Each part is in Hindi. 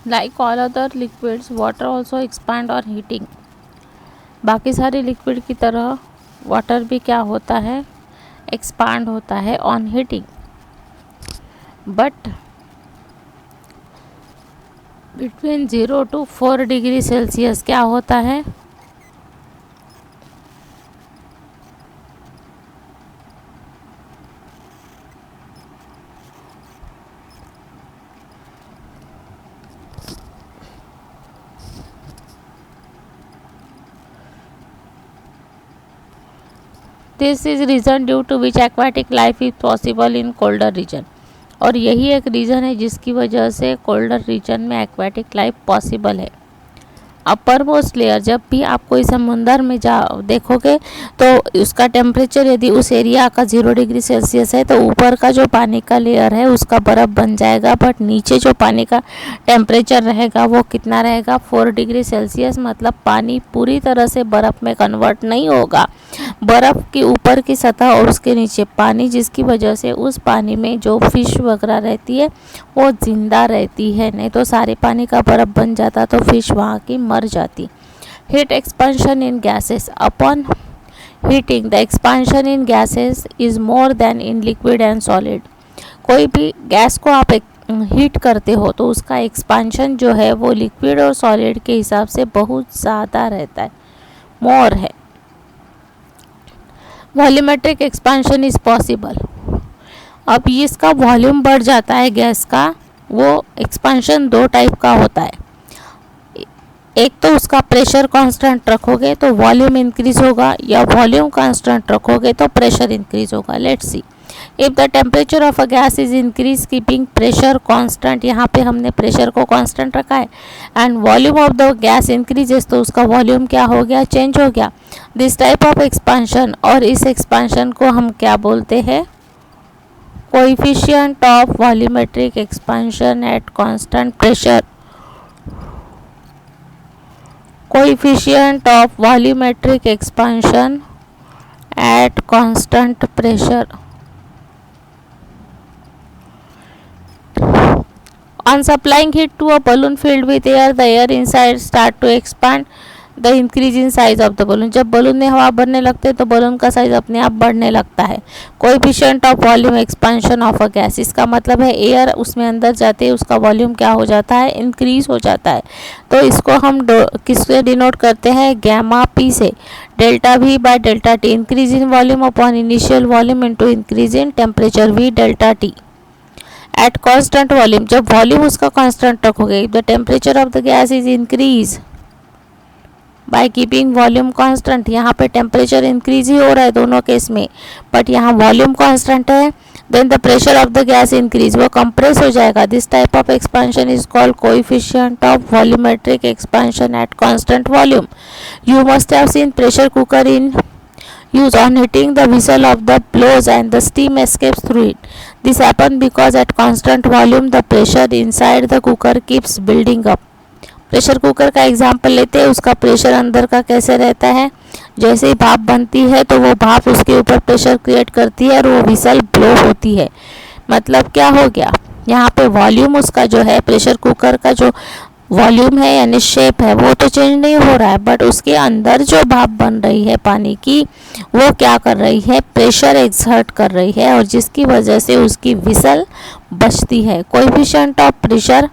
Like all other liquids water also expand और हीटिंग। बाकी सारे लिक्विड की तरह वाटर भी क्या होता है, एक्सपांड होता है on heating. But between 0 to 4 degree Celsius क्या होता है, this is reason due to which aquatic life is possible in colder region. और यही एक रीज़न है जिसकी वजह से कोल्डर रीजन में एक्वाटिक लाइफ पॉसिबल है। अपर मोस्ट लेयर, जब भी आप कोई समुंदर में देखोगे तो उसका टेम्परेचर यदि उस एरिया का 0 डिग्री सेल्सियस है तो ऊपर का जो पानी का लेयर है उसका बर्फ़ बन जाएगा, बट नीचे जो पानी का टेम्परेचर रहेगा वो कितना रहेगा, 4 डिग्री सेल्सियस। मतलब पानी पूरी तरह से बर्फ़ में कन्वर्ट नहीं होगा, बर्फ़ की ऊपर की सतह और उसके नीचे पानी, जिसकी वजह से उस पानी में जो फिश वगैरह रहती है वो ज़िंदा रहती है, नहीं तो सारे पानी का बर्फ़ बन जाता तो फिश वहाँ की मर जाती। Heat expansion in gases, upon heating the expansion in gases is more then in liquid and solid. कोई भी गैस को आप हीट करते हो तो उसका एक्सपेंशन जो है वो लिक्विड और सॉलिड के हिसाब से बहुत ज़्यादा रहता है, मोर है। Volumetric expansion is possible. अब इसका वॉल्यूम बढ़ जाता है गैस का, वो एक्सपेंशन दो टाइप का होता है। एक तो उसका प्रेशर कांस्टेंट रखोगे तो वॉल्यूम इंक्रीज होगा, या वॉल्यूम कांस्टेंट रखोगे तो प्रेशर इंक्रीज होगा। Let's see, if the temperature of a gas is increase keeping pressure constant, यहाँ पे हमने प्रेशर को कांस्टेंट रखा है, and volume of the gas increases तो उसका वॉल्यूम क्या हो गया, चेंज हो गया। दिस टाइप ऑफ एक्सपेंशन, और इस एक्सपेंशन को हम क्या बोलते हैं, coefficient of volumetric expansion at constant pressure. Coefficient of volumetric expansion at constant pressure. On supplying heat to a balloon filled with air, the air inside start to expand the increase in size of the balloon. जब बलून में हवा भरने लगते हैं तो बलून का साइज अपने आप बढ़ने लगता है। Coefficient of volume expansion of a gas, इसका मतलब है एयर उसमें अंदर जाते ही उसका वॉल्यूम क्या हो जाता है, इंक्रीज हो जाता है। तो इसको हम किससे डिनोट करते हैं, गैमा पी से। Delta we by delta T, increase in volume upon initial volume into increase in temperature we delta T eight constant volume. जब वॉल्यूम उसका कांस्टेंट रखोगे, the temperature of the gas is increase by keeping volume constant. यहाँ पे टेम्परेचर इंक्रीज ही हो रहा है दोनों केस में, बट यहाँ वॉल्यूम कांस्टेंट है, then the pressure of the gas increase, वो कंप्रेस हो जाएगा। This type of expansion is called coefficient of volumetric expansion at constant volume. You must have seen pressure cooker in use on heating. The whistle of the blows and the steam escapes through it. This happens because at constant volume the pressure inside the cooker keeps building up. Pressure cooker का एग्जाम्पल लेते हैं, उसका प्रेशर अंदर का कैसे रहता है, जैसे ही भाप बनती है तो वो भाप उसके ऊपर प्रेशर क्रिएट करती है और वो विसल ब्लो होती है। मतलब क्या हो गया, यहाँ पे वॉल्यूम उसका जो है, प्रेशर कुकर का जो वॉल्यूम है यानी शेप है वो तो चेंज नहीं हो रहा है, बट उसके अंदर जो भाप बन रही है पानी की वो क्या कर रही है, प्रेशर एक्सर्ट कर रही है, और जिसकी वजह से उसकी विसल बचती है। Coefficient of pressure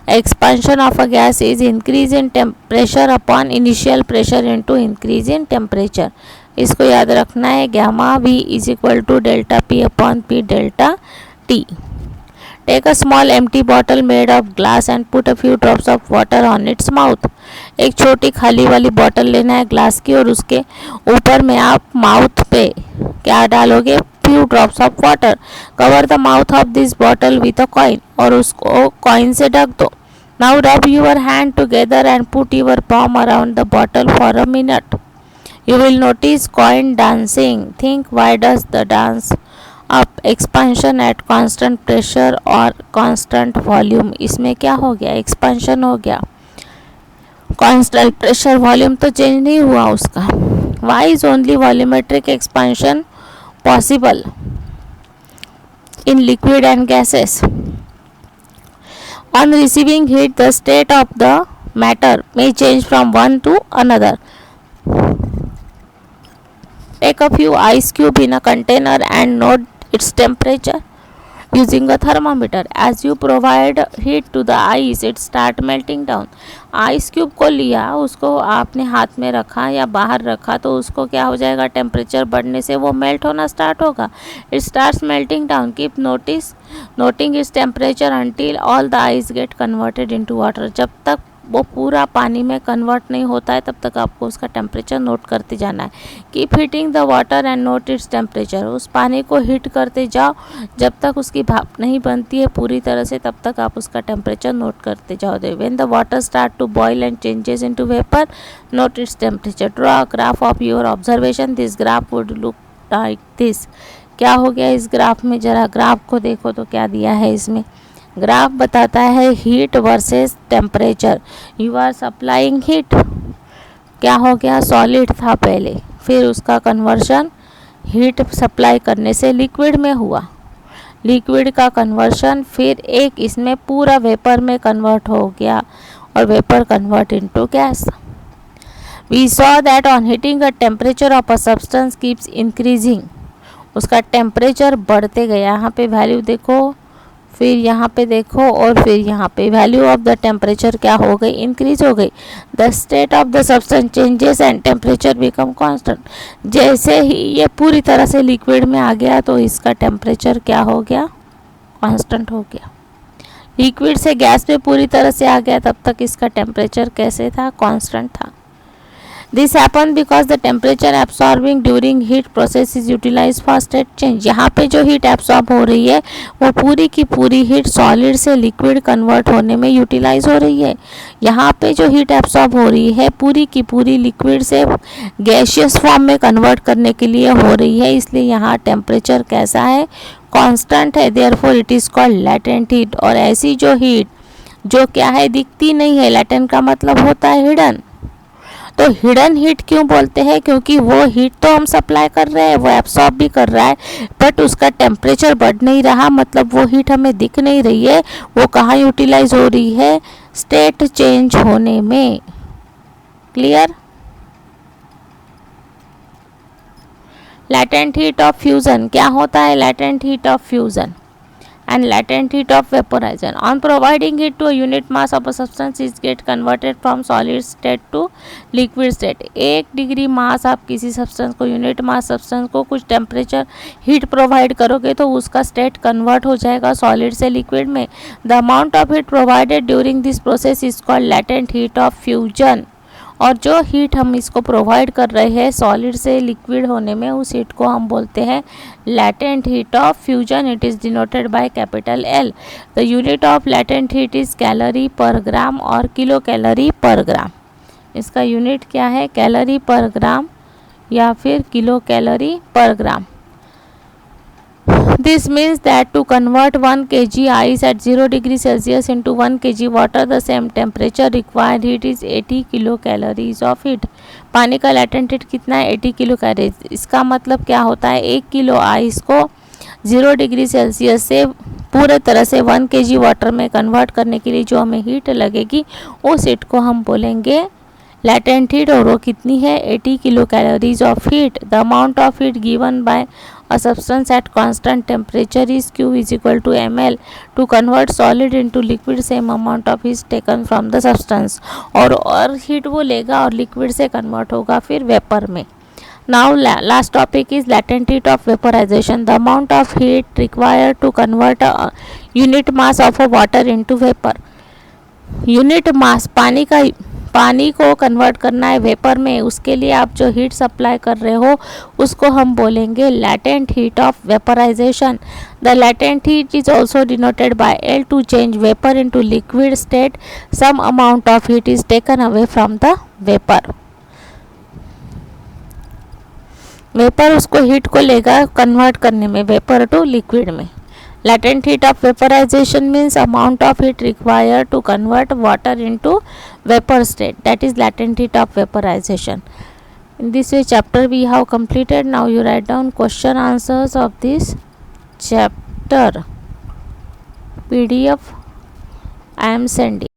expansion of a gas is increase in pressure upon initial pressure into increase in temperature. इसको याद रखना है, gamma V is equal to delta P upon P delta T. Take a small empty bottle made of glass and put a few drops of water on its mouth. एक छोटी खाली वाली बॉटल लेना है ग्लास की, और उसके ऊपर में आप माउथ पे क्या डालोगे, few drops of water. Cover the mouth of this bottle with a coin, और उसको कॉइन से ढक दो। Now rub your hand together and put your palm around the bottle for a minute. You will notice coin dancing. Think, why does the dance? अब एक्सपेंशन एट कांस्टेंट प्रेशर और कांस्टेंट वॉल्यूम, इसमें क्या हो गया, एक्सपेंशन हो गया। कांस्टेंट प्रेशर वॉल्यूम तो चेंज नहीं हुआ उसका। Why is only volumetric expansion possible in liquid and gases? On receiving heat, the state of the matter may change from one to another. Take a few ice cubes in a container and note its temperature using a thermometer. As you provide heat to the ice, it start melting down. Ice cube को लिया, उसको आपने हाथ में रखा या बाहर रखा, तो उसको क्या हो जाएगा, टेम्परेचर बढ़ने से वो मेल्ट होना स्टार्ट होगा. It starts melting down. Keep noting its temperature until all the ice get converted into water. जब तक वो पूरा पानी में कन्वर्ट नहीं होता है तब तक आपको उसका टेम्परेचर नोट करते जाना है. Keep heating the water and note its temperature. उस पानी को हीट करते जाओ जब तक उसकी भाप नहीं बनती है पूरी तरह से, तब तक आप उसका टेम्परेचर नोट करते जाओ. When the water start to boil and changes into vapour, note its temperature. Draw a graph of your observation. This graph would look like this. क्या हो गया इस ग्राफ में, जरा ग्राफ को देखो तो क्या दिया है इसमें. ग्राफ बताता है heat versus temperature. You are supplying heat. क्या हो गया, सॉलिड था पहले, फिर उसका कन्वर्शन हीट सप्लाई करने से लिक्विड में हुआ. लिक्विड का कन्वर्शन फिर एक इसमें पूरा वेपर में कन्वर्ट हो गया और vapour convert into gas. We saw that on heating the temperature of a substance keeps increasing. उसका टेम्परेचर बढ़ते गया. यहाँ पे वैल्यू देखो, फिर यहाँ पे देखो और फिर यहाँ पे वैल्यू ऑफ द टेम्परेचर क्या हो गई, इंक्रीज हो गई. The state of the substance changes and temperature become constant. जैसे ही ये पूरी तरह से लिक्विड में आ गया तो इसका टेम्परेचर क्या हो गया, कांस्टेंट हो गया. लिक्विड से गैस पे पूरी तरह से आ गया तब तक इसका टेम्परेचर कैसे था, कांस्टेंट था. This happened because the temperature absorbing during heat process is utilized for state change. यहाँ पे जो हीट एब्सॉर्ब हो रही है वो पूरी की पूरी हीट सॉलिड से लिक्विड कन्वर्ट होने में यूटिलाइज हो रही है. यहाँ पे जो हीट एब्सॉर्ब हो रही है पूरी की पूरी लिक्विड से गैसियस फॉर्म में कन्वर्ट करने के लिए हो रही है, इसलिए यहाँ टेम्परेचर कैसा है, कांस्टेंट है. Therefore it is called latent heat. और ऐसी जो हीट जो क्या है, दिखती नहीं है, लैटेंट का मतलब होता है हिडन. तो हिडन हीट क्यों बोलते हैं, क्योंकि वो हीट तो हम सप्लाई कर रहे हैं, वो एब्सॉर्ब भी कर रहा है, बट उसका टेम्परेचर बढ़ नहीं रहा, मतलब वो हीट हमें दिख नहीं रही है. वो कहाँ यूटिलाइज हो रही है, स्टेट चेंज होने में. Clear. Latent heat of fusion. क्या होता है latent heat of fusion and latent heat of vaporization? On providing heat to a unit mass of a substance is get converted from solid state to liquid state. 1 degree मास आप किसी सब्सटेंस को, यूनिट मास सब्सटेंस को कुछ टेम्परेचर हीट प्रोवाइड करोगे तो उसका स्टेट कन्वर्ट हो जाएगा सॉलिड से लिक्विड में. The amount of heat provided during this process is called latent heat of fusion. और जो हीट हम इसको प्रोवाइड कर रहे हैं सॉलिड से लिक्विड होने में, उस हीट को हम बोलते हैं latent heat of fusion. It is denoted by capital L. The unit of latent heat is calorie पर ग्राम और किलो कैलोरी पर ग्राम. इसका यूनिट क्या है, कैलोरी पर ग्राम या फिर किलो कैलोरी पर ग्राम. This means that to convert 1 kg ice at 0 degree Celsius into 1 kg water, the same temperature required heat is 80 kilocalories of heat. पानी का latent heat कितना है, 80 किलो कैलोरी. इसका मतलब क्या होता है, 1 किलो आइस को 0 डिग्री सेल्सियस से पूरे तरह से 1 kg वाटर में कन्वर्ट करने के लिए जो हमें हीट लगेगी, उस हीट को हम बोलेंगे latent heat. और वो कितनी है, 80 kilo calories of heat. The amount of heat given by a substance at constant temperature is Q is equal to ml. To convert solid into liquid, same amount of heat taken from the substance. और हीट वो लेगा और लिक्विड से कन्वर्ट होगा फिर वेपर में. Now last topic is latent heat of vaporization. The amount of heat required to convert a unit mass of a water into vapor. Unit mass पानी को कन्वर्ट करना है वेपर में, उसके लिए आप जो हीट सप्लाई कर रहे हो उसको हम बोलेंगे latent heat of vaporisation. The latent heat is also denoted by L. To change vapour into liquid state, some amount of heat is taken away from the vapour. Vapour उसको हीट को लेगा कन्वर्ट करने में वेपर टू लिक्विड में. Latent heat of vaporization means amount of heat required to convert water into vapor state. That is latent heat of vaporization. In this way chapter we have completed. Now you write down question answers of this chapter. PDF I am Sandy.